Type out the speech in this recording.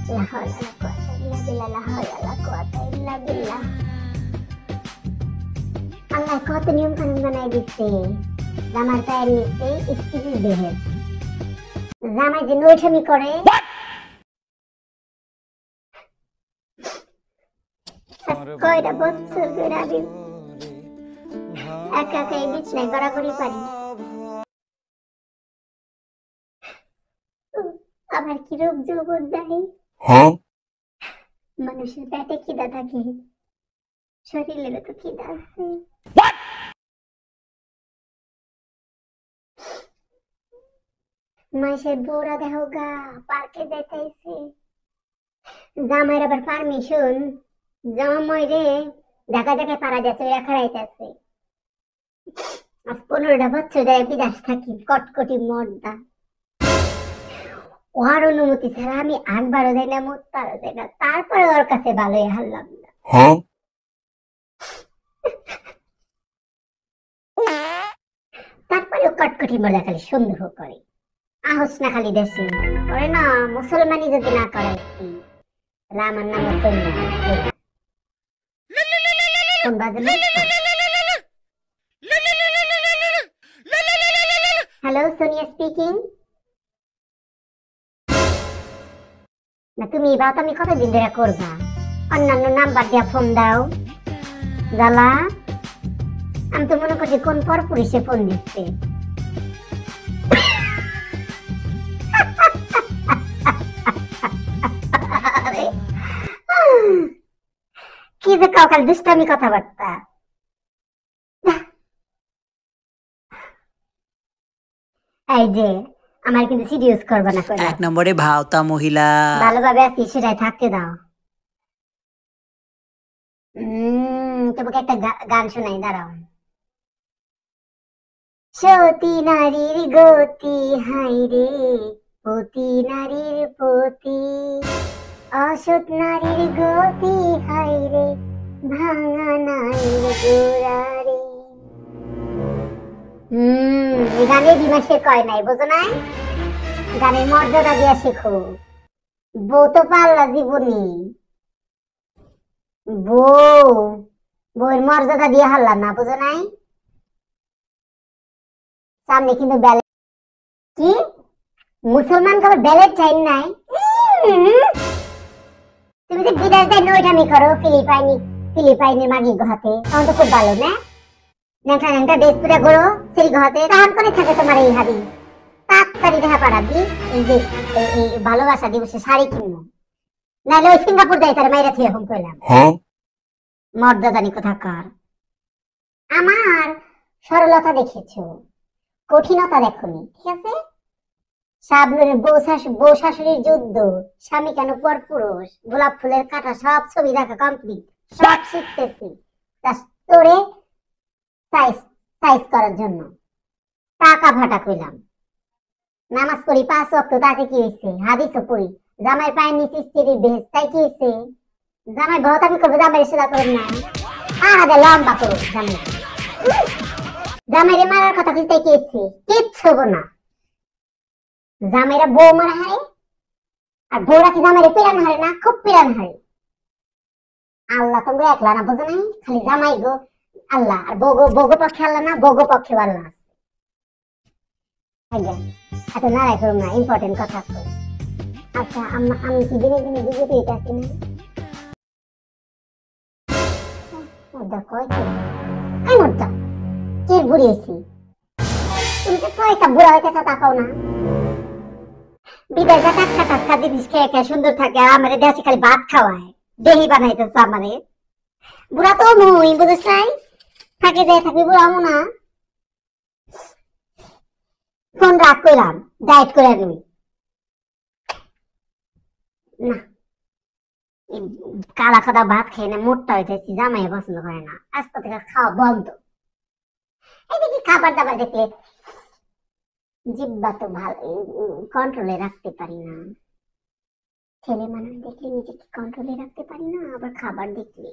লা হাওলা ওয়ালা কুওয়াতা ইল্লা বিল্লাহ, লা হাওলা ওয়ালা কুওয়াতা ইল্লা বিল্লাহ। আল্লাহ কত নিয়ম কানুন বানাই দিচ্ছে। জামার পায়ের নিচে স্ত্রীর দেহের, জামাই যে নৈঠামি করে, কয়টা বছর ধরে আমি একা একা এই বিছনায় গড়াগড়ি পারি। আমার কি রোগ যৌবন নাই? মানুষের পেটে খিদা থাকে, শরীরেরও তো খিদা আছে। মাসের বউরা দেহ গা পার্কে যাইতেছে, জামাইয়ের আবার পারমিশন, জামাই রে ঢাকা ঢাকায় পাড়া যাচ্ছে, ওরা খারাইতেছে। আজ 15টা বছর ধরে বিদেশ থাকি, কটকটি মর্দা, ওর অনুমতি ছাড়া আমি একবারও যাই না, মোত্তারও যাই না, তারপরে ওর কাছে ভালোই হারলাম না। তারপরে কটকটি মর্দা খালি সন্দেহ করে, আহস না খালি দেশে করে না, মুসলমানি যদি না করাইছি আমার নাম মুসলমান। কোন বাজে না? Hello, Sonia speaking. না তুমি এই বাত আমি কতদিন ধরে করবা? অন্যান্য নাম্বার দিয়া ফোন দাও জ্বালা। আমি তো মনে করছি কোন পর পুলিশে ফোন দিচ্ছে। কি যে কাউকাল দুষ্টামি কথাবার্তা। এই যে আমার কিন্তু সিরিয়াস করবা না, করে 1 নম্বরে ভাওতা মহিলা। ভালোভাবে আছি সেটাই থাকতে দাও। তোমাকে একটা গান শোনাই, দাঁড়াও। সতী নারীর গতি হাই রে, পতি নারীর পতি, অসৎ নারীর গতি হাই রে, ভাঙা নারীর গোড়া রে। গানে দিমাসে কয় নাই, বোঝো নাই? গানের মর্যাদা দিয়া শেখো। বউ তো পাল্লা জীবনী, বউয়ের মর্যাদা দিয়ে হারলাম না, বুঝো নাই? সামনে কিন্তু ব্যালেট, কি মুসলমান কাবার ব্যালেট চাই নাই? তুমি যে বিদেশ যাই নৈঠামি করো, ফিলিপাইনের মাগি গহাতে, তখন তো খুব ভালো না? ন্যাংটা ন্যাংটা ড্রেস পুরা করো সেই গহাতে, তখন করে থাকে তোমার এই হাবি। তাড়াতাড়ি দেখা পারাবি, এই যে এই ভালোবাসা দিবসে শাড়ি কিনবো, নাহলে ওই সিঙ্গাপুর যাই তার মাইরা থেকে এখন করলাম। মর্যাদানি কোথাকার। আমার সরলতা দেখেছো, কঠিনতা দেখনি, ঠিক আছে? শাবনুরের বউ শাশুড়ির যুদ্ধ, স্বামী কেন পর পুরুষ, গোলাপ ফুলের কাটা, সব ছবি দেখা কমপ্লিট, সব শিখতেছি তোরে সাইজ করার জন্য। টাকা ভাটা কইলাম, নামাজ পড়ি 5 ওয়াক্ত, তাতে কি হয়েছে? হাদিসও পড়ি, জামাই পায়ের নিচে স্ত্রীর বেশ, তাই কি হয়েছে? জামাই ভহতামি করবো, জামাই সেবা করবেন না, আলাদা লম্বা করুক জামাই। জামাইরে মারার কথা কি, তাই কি হয়েছে? কিচ্ছু হবো না। জামাইরা বউ মারা হারে, আর বউরা কি জামাইরে পিড়ানো হারে না? খুব পিড়ানো হারে। আল্লাহ তো একলা না, বুঝো নাই? খালি জামাই গো আল্লাহ, আর বগো পক্ষে আল্লাহ না, বগো পক্ষে আল্লাহ। এত নারাই করুন না, ইম্পর্টেন্ট কথা। আচ্ছা আমি কি দিনে দিনে বুঝে পেয়ে আছি না? দেখো কে বুড়িয়েছি, তুমি তো কয়টা বুড়া হইতেছ তাকাও না। বিদেশে টাটকা টাটকা জিনিস খেয়ে খেয়ে সুন্দর থাকে, আমারে দেশে খালি ভাত খাওয়ায়, দেহি বানাইতেছ আমারে। বুড়া তো মুই, বুঝিস নাই? থাকে যায় থাকবি, বুড়া মো না। ফোন রাখ কইলাম, ডায়েট করে নিবি না। কালা খাদা ভাত খেয়ে না মোটটা হইতেছি, জামাই পছন্দ করে না, আজকে থেকে খাওয়া বন্ধ। এদিকে খাবার দাবার দেখলে জিব্বা তো ভালো কন্ট্রোলে রাখতে পারি না, ছেলে মানুষ দেখলে নিজেকে কন্ট্রোলে রাখতে পারি না, আবার খাবার দেখলে